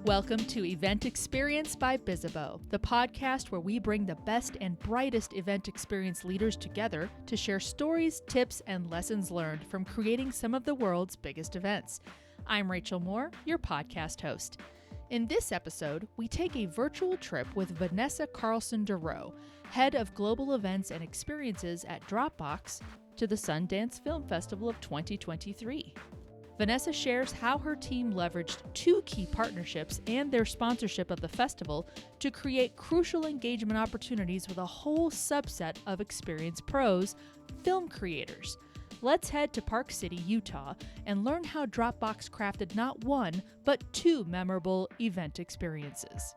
Welcome to Event Experience by Bizzabo, the podcast where we bring the best and brightest event experience leaders together to share stories, tips, and lessons learned from creating some of the world's biggest events. I'm Rachel Moore, your podcast host. In this episode, we take a virtual trip with Vanessa Karlsson Dorau, head of global events and experiences at Dropbox, to the Sundance Film Festival of 2023. Vanessa shares how her team leveraged two key partnerships and their sponsorship of the festival to create crucial engagement opportunities with a whole subset of experience pros, film creators. Let's head to Park City, Utah, and learn how Dropbox crafted not one, but two memorable event experiences.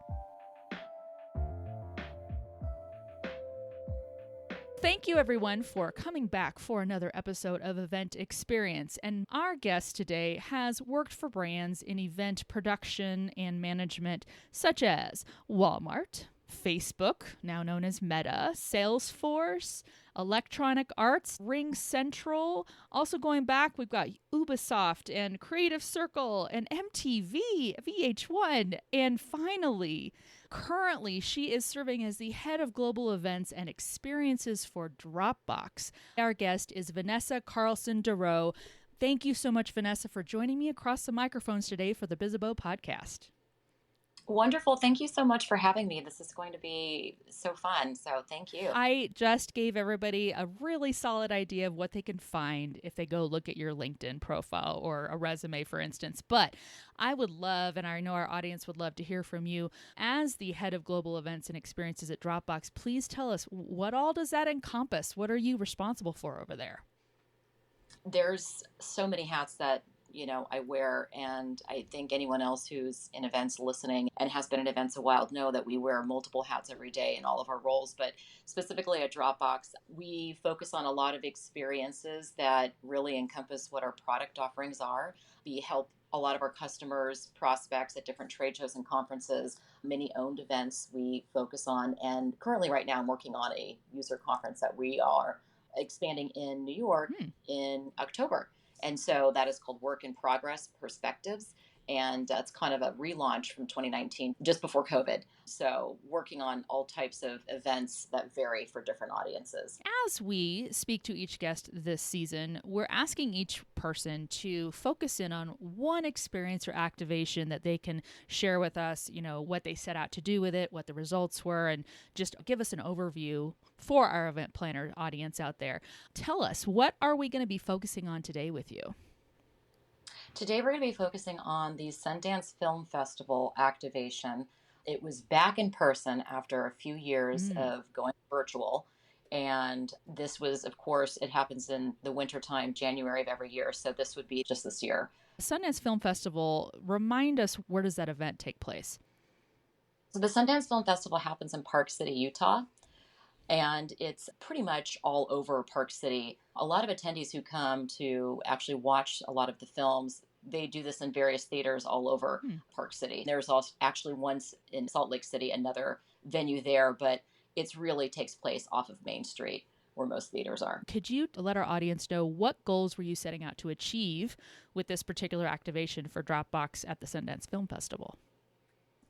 Thank you, everyone, for coming back for another episode of Event Experience. And our guest today has worked for brands in event production and management, such as Walmart, Facebook, now known as Meta, Salesforce, Electronic Arts, Ring Central. Also going back, we've got Ubisoft and Creative Circle and MTV, VH1, and finally, currently, she is serving as the head of global events and experiences for Dropbox. Our guest is Vanessa Karlsson Dorau. Thank you so much, Vanessa, for joining me across the microphones today for the Bizzabo podcast. Wonderful. Thank you so much for having me. This is going to be so fun. So thank you. I just gave everybody a really solid idea of what they can find if they go look at your LinkedIn profile or a resume, for instance. But I would love, and I know our audience would love to hear from you, as the head of global events and experiences at Dropbox, please tell us, what all does that encompass? What are you responsible for over there? There's so many hats that I wear, and I think anyone else who's in events listening and has been in events a while know that we wear multiple hats every day in all of our roles. But specifically at Dropbox, we focus on a lot of experiences that really encompass what our product offerings are. We help a lot of our customers, prospects at different trade shows and conferences, many owned events we focus on. And currently right now I'm working on a user conference that we are expanding in New York in October. And so that is called Work in Progress Perspectives. And it's kind of a relaunch from 2019, just before COVID. So working on all types of events that vary for different audiences. As we speak to each guest this season, we're asking each person to focus in on one experience or activation that they can share with us, what they set out to do with it, what the results were, and just give us an overview for our event planner audience out there. Tell us, what are we going to be focusing on today with you? Today, we're going to be focusing on the Sundance Film Festival activation. It was back in person after a few years of going virtual. And this was, of course, it happens in the wintertime, January of every year. So this would be just this year. Sundance Film Festival, remind us, where does that event take place? So the Sundance Film Festival happens in Park City, Utah. And it's pretty much all over Park City. A lot of attendees who come to actually watch a lot of the films, they do this in various theaters all over Park City. There's also actually one in Salt Lake City, another venue there, but it really takes place off of Main Street where most theaters are. Could you let our audience know, what goals were you setting out to achieve with this particular activation for Dropbox at the Sundance Film Festival?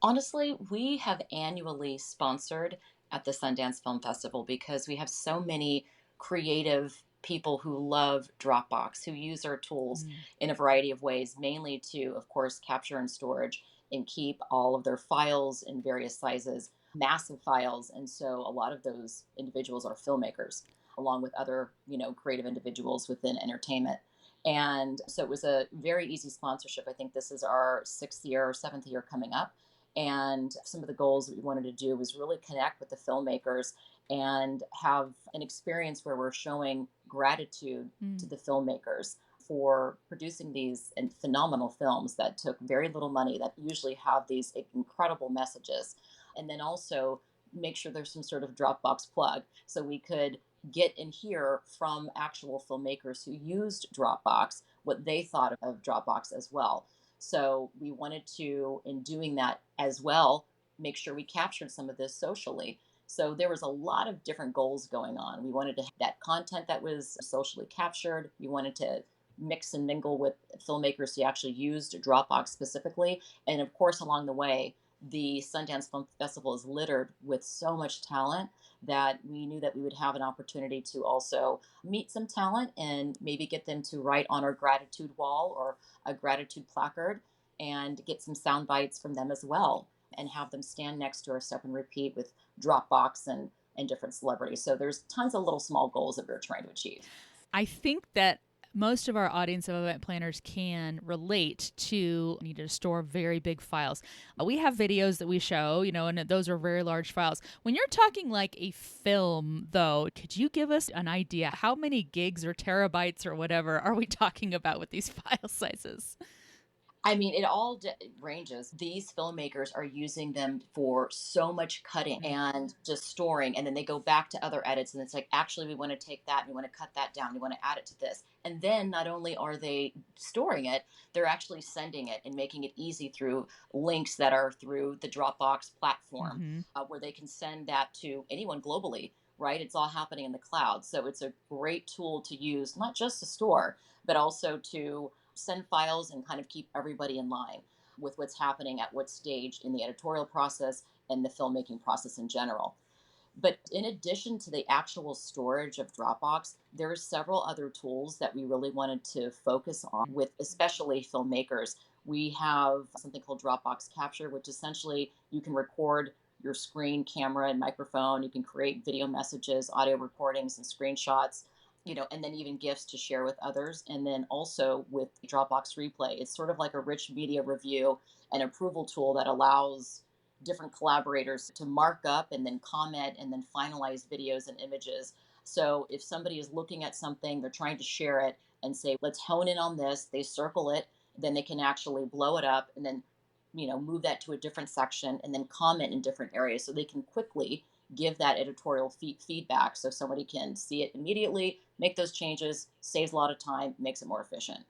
Honestly, we have annually sponsored at the Sundance Film Festival because we have so many creative people who love Dropbox, who use our tools in a variety of ways, mainly to, of course, capture and storage and keep all of their files in various sizes, massive files. And so a lot of those individuals are filmmakers, along with other, creative individuals within entertainment. And so it was a very easy sponsorship. I think this is our 6th year or 7th year coming up. And some of the goals that we wanted to do was really connect with the filmmakers and have an experience where we're showing gratitude to the filmmakers for producing these phenomenal films that took very little money, that usually have these incredible messages. And then also make sure there's some sort of Dropbox plug so we could get and hear from actual filmmakers who used Dropbox what they thought of Dropbox as well. So we wanted to, in doing that as well, make sure we captured some of this socially. So there was a lot of different goals going on. We wanted to have that content that was socially captured. We wanted to mix and mingle with filmmakers who actually used Dropbox specifically. And of course, along the way, the Sundance Film Festival is littered with so much talent that we knew that we would have an opportunity to also meet some talent and maybe get them to write on our gratitude wall or a gratitude placard and get some sound bites from them as well and have them stand next to our step and repeat with Dropbox and different celebrities. So there's tons of little small goals that we're trying to achieve. I think that most of our audience of event planners can relate to need to store very big files. We have videos that we show, and those are very large files. When you're talking like a film, though, could you give us an idea how many gigs or terabytes or whatever are we talking about with these file sizes? I mean, it all ranges. These filmmakers are using them for so much cutting and just storing. And then they go back to other edits. And it's like, actually, we want to take that and we want to cut that down. We want to add it to this. And then not only are they storing it, they're actually sending it and making it easy through links that are through the Dropbox platform, where they can send that to anyone globally, right? It's all happening in the cloud. So it's a great tool to use, not just to store, but also to send files and kind of keep everybody in line with what's happening at what stage in the editorial process and the filmmaking process in general. But in addition to the actual storage of Dropbox, there are several other tools that we really wanted to focus on with especially filmmakers. We have something called Dropbox Capture, which essentially you can record your screen, camera, and microphone. You can create video messages, audio recordings, and screenshots, and then even GIFs to share with others. And then also with Dropbox Replay, it's sort of like a rich media review and approval tool that allows different collaborators to mark up and then comment and then finalize videos and images. So if somebody is looking at something, they're trying to share it and say, let's hone in on this, they circle it, then they can actually blow it up and then, move that to a different section and then comment in different areas so they can quickly give that editorial feedback so somebody can see it immediately, make those changes, saves a lot of time, makes it more efficient.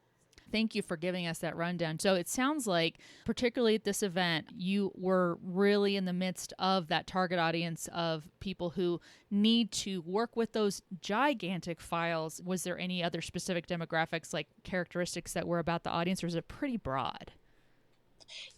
Thank you for giving us that rundown. So it sounds like, particularly at this event, you were really in the midst of that target audience of people who need to work with those gigantic files. Was there any other specific demographics, like characteristics that were about the audience, or is it pretty broad?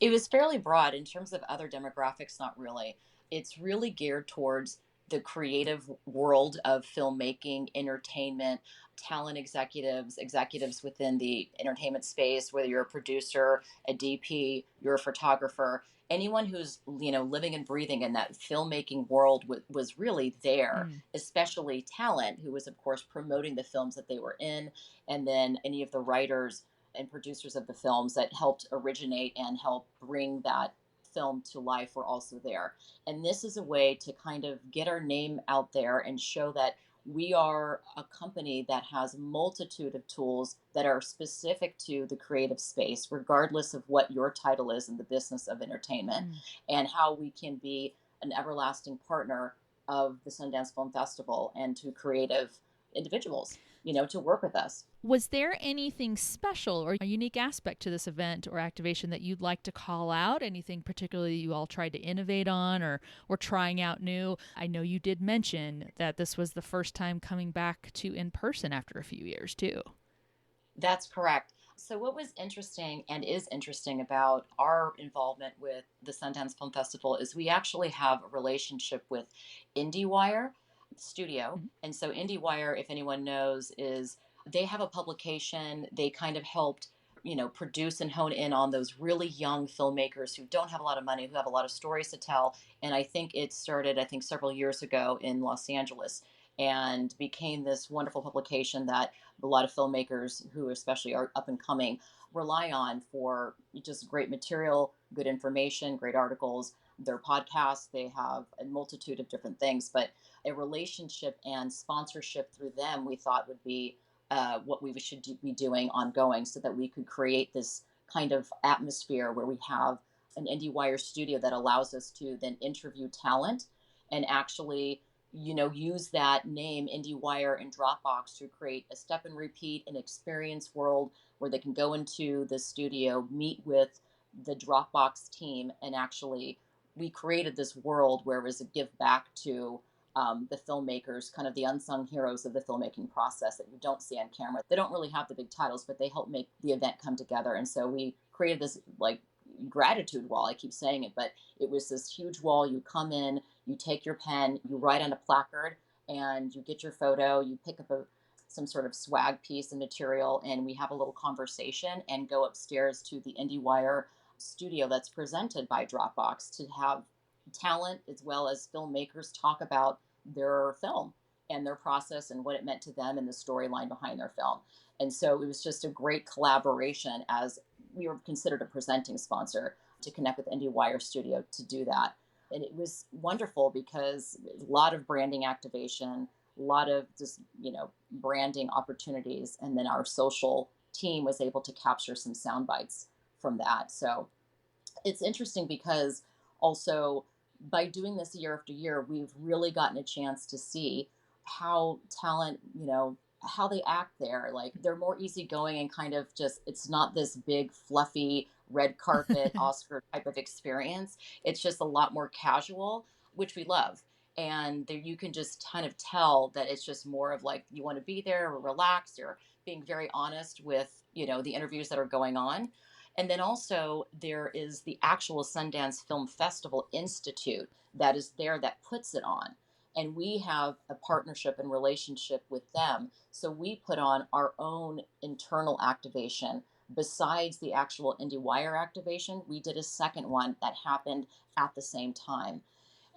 It was fairly broad. In terms of other demographics, not really. It's really geared towards the creative world of filmmaking, entertainment, talent executives, executives within the entertainment space, whether you're a producer, a DP, you're a photographer, anyone who's, living and breathing in that filmmaking world was really there, especially talent who was, of course, promoting the films that they were in, and then any of the writers and producers of the films that helped originate and help bring that film to life were also there. And this is a way to kind of get our name out there and show that we are a company that has a multitude of tools that are specific to the creative space, regardless of what your title is in the business of entertainment, and how we can be an everlasting partner of the Sundance Film Festival and to creative individuals, to work with us. Was there anything special or a unique aspect to this event or activation that you'd like to call out? Anything particularly you all tried to innovate on or were trying out new? I know you did mention that this was the first time coming back to in person after a few years, too. That's correct. So what was interesting and is interesting about our involvement with the Sundance Film Festival is we actually have a relationship with IndieWire Studio. And so IndieWire, if anyone knows, is they have a publication. They kind of helped, produce and hone in on those really young filmmakers who don't have a lot of money, who have a lot of stories to tell. And I think it started, several years ago in Los Angeles and became this wonderful publication that a lot of filmmakers who especially are up and coming rely on for just great material, good information, great articles. Their podcasts, they have a multitude of different things, but a relationship and sponsorship through them we thought would be what we should be doing ongoing so that we could create this kind of atmosphere where we have an IndieWire studio that allows us to then interview talent and actually, use that name IndieWire and Dropbox to create a step and repeat, an experience world where they can go into the studio, meet with the Dropbox team, and actually we created this world where it was a give back to the filmmakers, kind of the unsung heroes of the filmmaking process that you don't see on camera. They don't really have the big titles, but they help make the event come together. And so we created this like gratitude wall. I keep saying it, but it was this huge wall. You come in, you take your pen, you write on a placard, and you get your photo, you pick up some sort of swag piece of material, and we have a little conversation and go upstairs to the IndieWire studio that's presented by Dropbox to have talent as well as filmmakers talk about their film and their process and what it meant to them and the storyline behind their film. And so it was just a great collaboration, as we were considered a presenting sponsor, to connect with IndieWire Studio to do that. And it was wonderful because a lot of branding activation, a lot of just, branding opportunities. And then our social team was able to capture some sound bites from that. So it's interesting because also by doing this year after year, we've really gotten a chance to see how talent, how they act there. Like they're more easygoing and kind of just, it's not this big, fluffy red carpet Oscar type of experience. It's just a lot more casual, which we love. And there you can just kind of tell that it's just more of like, you want to be there or relax. You're being very honest with, the interviews that are going on. And then also there is the actual Sundance Film Festival Institute that is there that puts it on. And we have a partnership and relationship with them. So we put on our own internal activation. Besides the actual IndieWire activation, we did a second one that happened at the same time.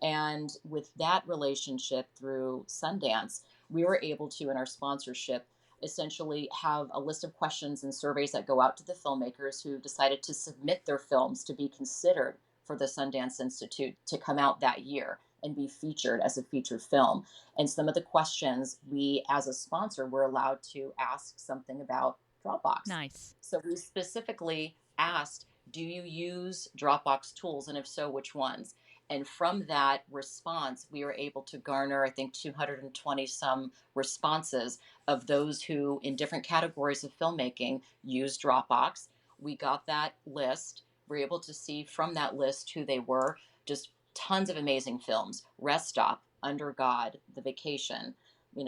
And with that relationship through Sundance, we were able to, in our sponsorship, essentially have a list of questions and surveys that go out to the filmmakers who decided to submit their films to be considered for the Sundance Institute to come out that year and be featured as a featured film. And some of the questions we, as a sponsor, were allowed to ask something about Dropbox. Nice. So we specifically asked, do you use Dropbox tools? And if so, which ones? And from that response, we were able to garner, I think, 220 some responses of those who, in different categories of filmmaking, use Dropbox. We got that list. We were able to see from that list who they were. Just tons of amazing films. Rest Stop, Under God, The Vacation,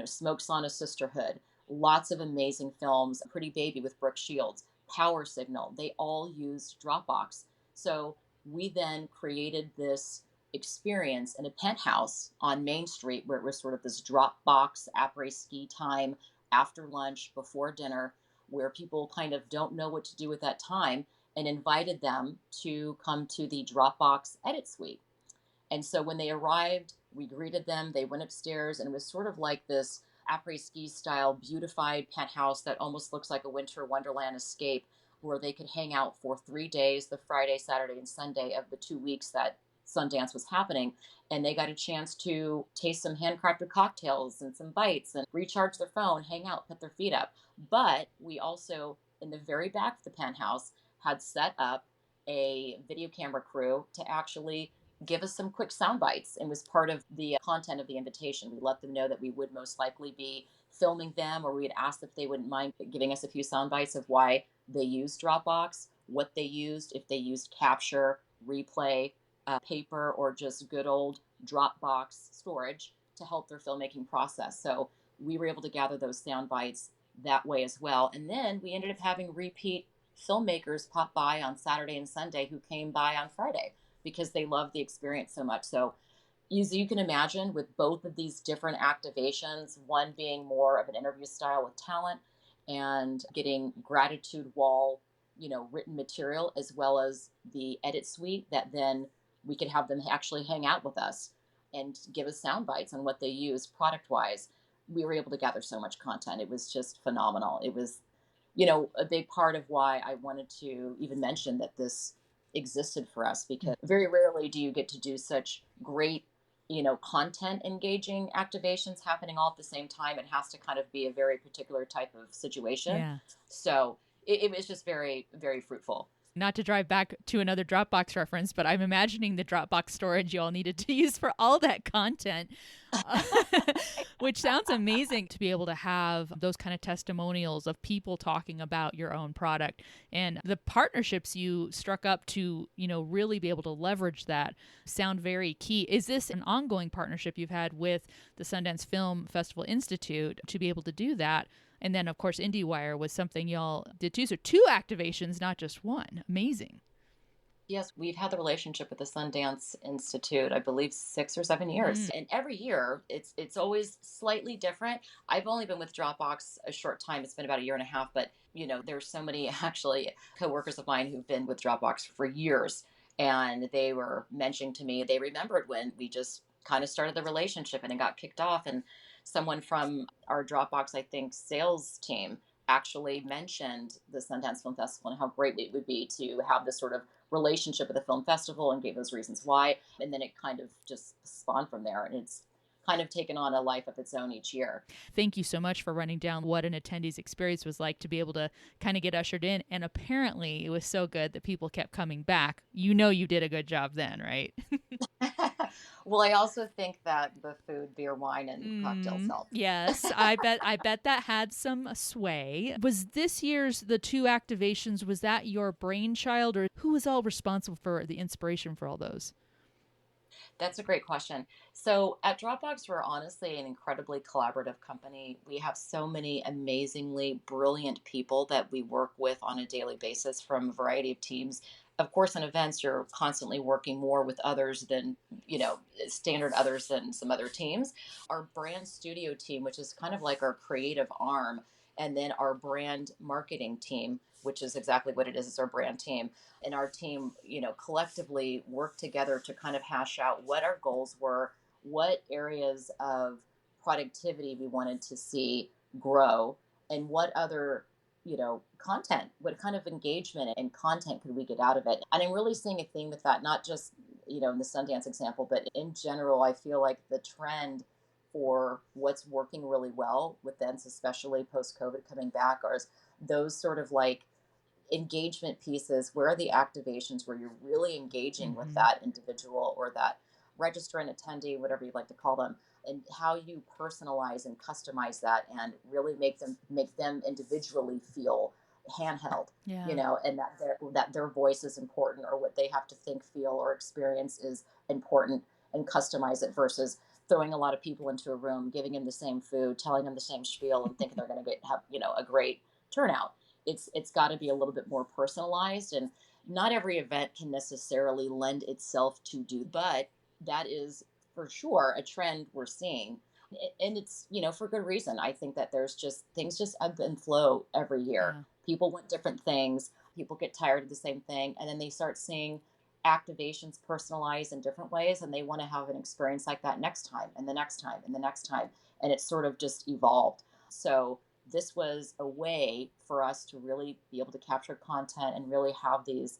Smoke Sauna Sisterhood. Lots of amazing films. Pretty Baby with Brooke Shields, Power Signal. They all used Dropbox. So we then created this experience in a penthouse on Main Street where it was sort of this Dropbox après-ski time after lunch, before dinner, where people kind of don't know what to do with that time, and invited them to come to the Dropbox Edit Suite. And so when they arrived, we greeted them, they went upstairs, and it was sort of like this après-ski style beautified penthouse that almost looks like a winter wonderland escape, where they could hang out for 3 days, the Friday, Saturday, and Sunday of the 2 weeks that Sundance was happening. And they got a chance to taste some handcrafted cocktails and some bites and recharge their phone, hang out, put their feet up. But we also, in the very back of the penthouse, had set up a video camera crew to actually give us some quick sound bites, and was part of the content of the invitation. We let them know that we would most likely be filming them, or we'd ask if they wouldn't mind giving us a few sound bites of why they used Dropbox, what they used, if they used capture, replay, paper, or just good old Dropbox storage to help their filmmaking process. So we were able to gather those sound bites that way as well. And then we ended up having repeat filmmakers pop by on Saturday and Sunday who came by on Friday because they loved the experience so much. So as you can imagine, with both of these different activations, one being more of an interview style with talent and getting gratitude wall, written material, as well as the edit suite that then we could have them actually hang out with us and give us sound bites on what they use product wise. We were able to gather so much content. It was just phenomenal. It was, a big part of why I wanted to even mention that this existed for us, because very rarely do you get to do such great, content engaging activations happening all at the same time. It has to kind of be a very particular type of situation. Yeah. So it was just very, very fruitful. Not to drive back to another Dropbox reference, but I'm imagining the Dropbox storage you all needed to use for all that content, which sounds amazing to be able to have those kind of testimonials of people talking about your own product, and the partnerships you struck up to, really be able to leverage that sound very key. Is this an ongoing partnership you've had with the Sundance Film Festival Institute to be able to do that? And then, of course, IndieWire was something y'all did too. So 2 activations, not just one. Amazing. Yes, we've had the relationship with the Sundance Institute, I believe 6 or 7 years. And every year it's always slightly different. I've only been with Dropbox a short time. It's been about a year and a half, but there's so many actually coworkers of mine who've been with Dropbox for years. And they were mentioning to me, they remembered when we just kind of started the relationship and it got kicked off. And someone from our Dropbox, I think, sales team actually mentioned the Sundance Film Festival and how great it would be to have this sort of relationship with the film festival, and gave those reasons why. And then it kind of just spawned from there. And it's kind of taken on a life of its own each year. Thank you so much for running down what an attendee's experience was like to be able to kind of get ushered in. And apparently it was so good that people kept coming back. You did a good job then, right? Well, I also think that the food, beer, wine, and cocktails helped. Yes, I bet that had some sway. Was this year's the 2 activations, was that your brainchild, or who was all responsible for the inspiration for all those? That's a great question. So at Dropbox, we're honestly an incredibly collaborative company. We have so many amazingly brilliant people that we work with on a daily basis from a variety of teams. Of course, in events, you're constantly working more with others than, standard others than some other teams. Our brand studio team, which is kind of like our creative arm, and then our brand marketing team, which is exactly what it is. It's our brand team. And our team, collectively work together to kind of hash out what our goals were, what areas of productivity we wanted to see grow, and what other, content, what kind of engagement and content could we get out of it. And I'm really seeing a theme with that, not just, in the Sundance example, but in general, I feel like the trend for what's working really well with events, especially post-COVID coming back, are those sort of like engagement pieces. Where are the activations where you're really engaging with that individual or that registrant, attendee, whatever you'd like to call them, and how you personalize and customize that and really make them individually feel handheld, and that their voice is important, or what they have to think, feel, or experience is important, and customize it versus throwing a lot of people into a room, giving them the same food, telling them the same spiel, and thinking they're going to have a great turnout. It's got to be a little bit more personalized, and not every event can necessarily lend itself to do, but that is for sure a trend we're seeing. And it's, for good reason. I think that there's just things just ebb and flow every year. Yeah. People want different things. People get tired of the same thing. And then they start seeing activations personalized in different ways. And they want to have an experience like that next time and the next time and the next time. And it's sort of just evolved. So this was a way for us to really be able to capture content and really have these,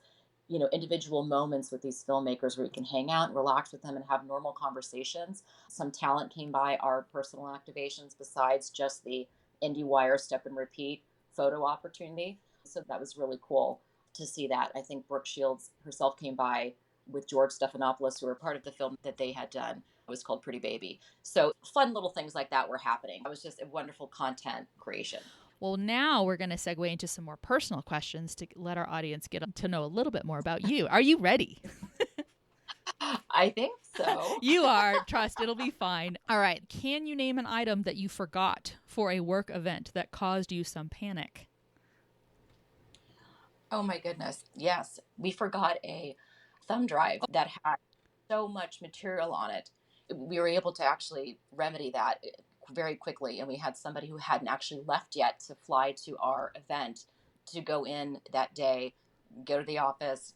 individual moments with these filmmakers where you can hang out and relax with them and have normal conversations. Some talent came by our personal activations besides just the IndieWire step and repeat photo opportunity. So that was really cool to see that. I think Brooke Shields herself came by with George Stephanopoulos, who were part of the film that they had done. It was called Pretty Baby. So fun little things like that were happening. It was just a wonderful content creation. Well, now we're going to segue into some more personal questions to let our audience get to know a little bit more about you. Are you ready? I think so. You are. Trust, it'll be fine. All right. Can you name an item that you forgot for a work event that caused you some panic? Oh, my goodness. Yes. We forgot a thumb drive that had so much material on it. We were able to actually remedy that very quickly, and we had somebody who hadn't actually left yet to fly to our event to go in that day, go to the office,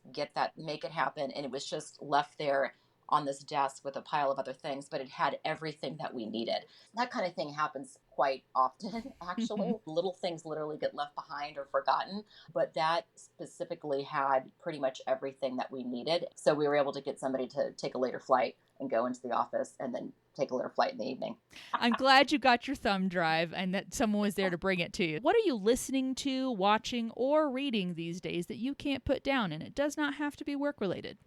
make it happen, and it was just left there on this desk with a pile of other things, but it had everything that we needed. That kind of thing happens quite often, actually. Little things literally get left behind or forgotten, but that specifically had pretty much everything that we needed. So we were able to get somebody to take a later flight and go into the office and then take a later flight in the evening. I'm glad you got your thumb drive and that someone was there to bring it to you. What are you listening to, watching, or reading these days that you can't put down? And it does not have to be work related.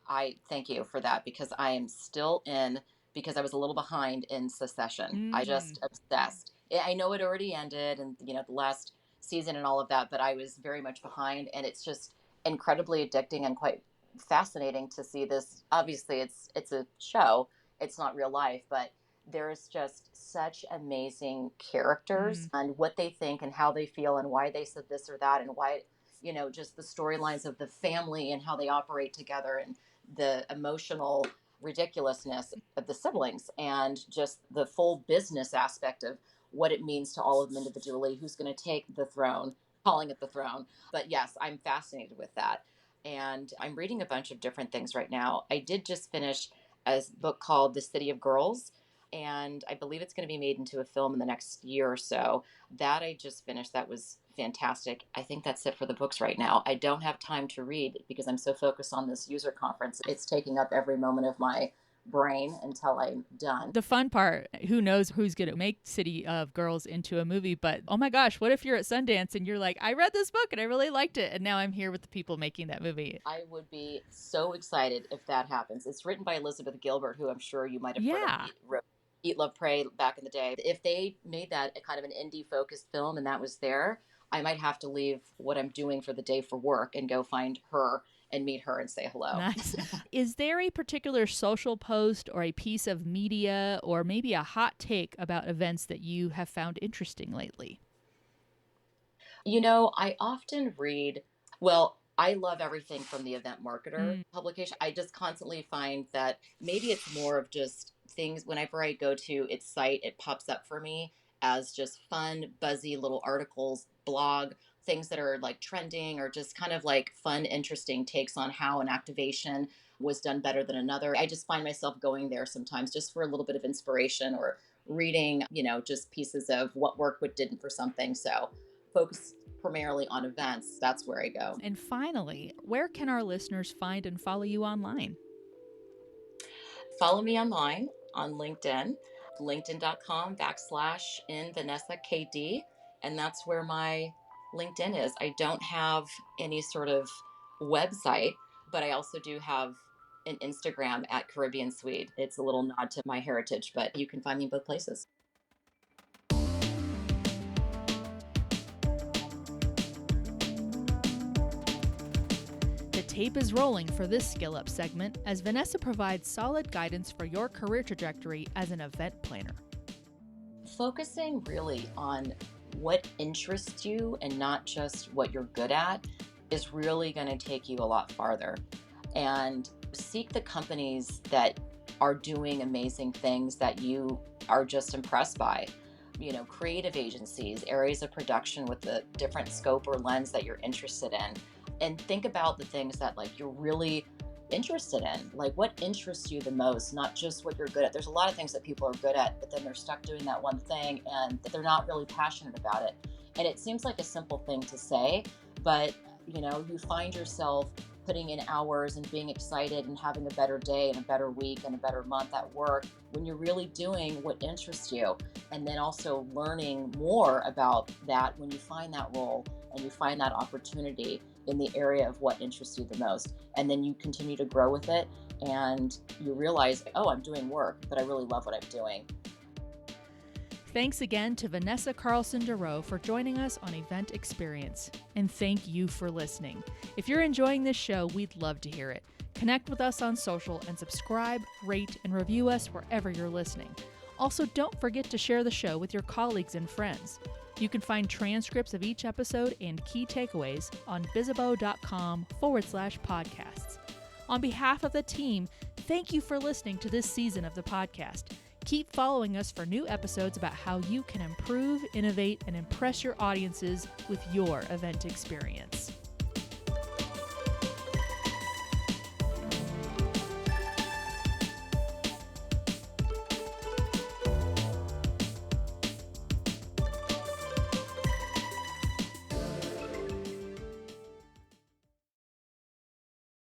I thank you for that, because I am still because I was a little behind in Succession. I just obsessed. I know it already ended and, the last season and all of that, but I was very much behind, and it's just incredibly addicting and quite fascinating to see this. Obviously, it's a show. It's not real life, but there's just such amazing characters and what they think and how they feel and why they said this or that and why, just the storylines of the family and how they operate together and the emotional ridiculousness of the siblings and just the full business aspect of what it means to all of them individually, who's going to take the throne, calling it the throne. But yes, I'm fascinated with that. And I'm reading a bunch of different things right now. I did just finish a book called The City of Girls, and I believe it's going to be made into a film in the next year or so. That I just finished. That was fantastic. I think that's it for the books right now. I don't have time to read because I'm so focused on this user conference. It's taking up every moment of my brain until I'm done. The fun part, who knows who's going to make City of Girls into a movie, but oh my gosh, what if you're at Sundance and you're like, I read this book and I really liked it, and now I'm here with the people making that movie. I would be so excited if that happens. It's written by Elizabeth Gilbert, who I'm sure you might have heard of. Wrote Eat, Love, Pray back in the day. If they made that a kind of an indie-focused film and that was there, I might have to leave what I'm doing for the day for work and go find her and meet her and say hello. Nice. Is there a particular social post or a piece of media or maybe a hot take about events that you have found interesting lately? I often read, I love everything from the Event Marketer publication. I just constantly find that maybe it's more of just things, whenever I go to its site, it pops up for me as just fun, buzzy little articles, blog, things that are like trending or just kind of like fun, interesting takes on how an activation was done better than another. I just find myself going there sometimes just for a little bit of inspiration or reading, just pieces of what worked, what didn't for something. So focus primarily on events. That's where I go. And finally, where can our listeners find and follow you online? Follow me online on LinkedIn, linkedin.com/InVanessaKD. And that's where my LinkedIn is. I don't have any sort of website, but I also do have an Instagram at Caribbean Swede. It's a little nod to my heritage, but you can find me in both places. The tape is rolling for this Skill Up segment as Vanessa provides solid guidance for your career trajectory as an event planner. Focusing really on what interests you and not just what you're good at is really going to take you a lot farther. And seek the companies that are doing amazing things that you are just impressed by. Creative agencies, areas of production with the different scope or lens that you're interested in. And think about the things that you're really interested in, what interests you the most, not just what you're good at. There's a lot of things that people are good at, but then they're stuck doing that one thing and they're not really passionate about it. And it seems like a simple thing to say, but you find yourself putting in hours and being excited and having a better day and a better week and a better month at work when you're really doing what interests you. And then also learning more about that when you find that role and you find that opportunity in the area of what interests you the most. And then you continue to grow with it and you realize, I'm doing work, but I really love what I'm doing. Thanks again to Vanessa Karlsson Dorau for joining us on Event Experience. And thank you for listening. If you're enjoying this show, we'd love to hear it. Connect with us on social and subscribe, rate, and review us wherever you're listening. Also, don't forget to share the show with your colleagues and friends. You can find transcripts of each episode and key takeaways on bizzabo.com/podcasts. On behalf of the team, thank you for listening to this season of the podcast. Keep following us for new episodes about how you can improve, innovate, and impress your audiences with your event experience.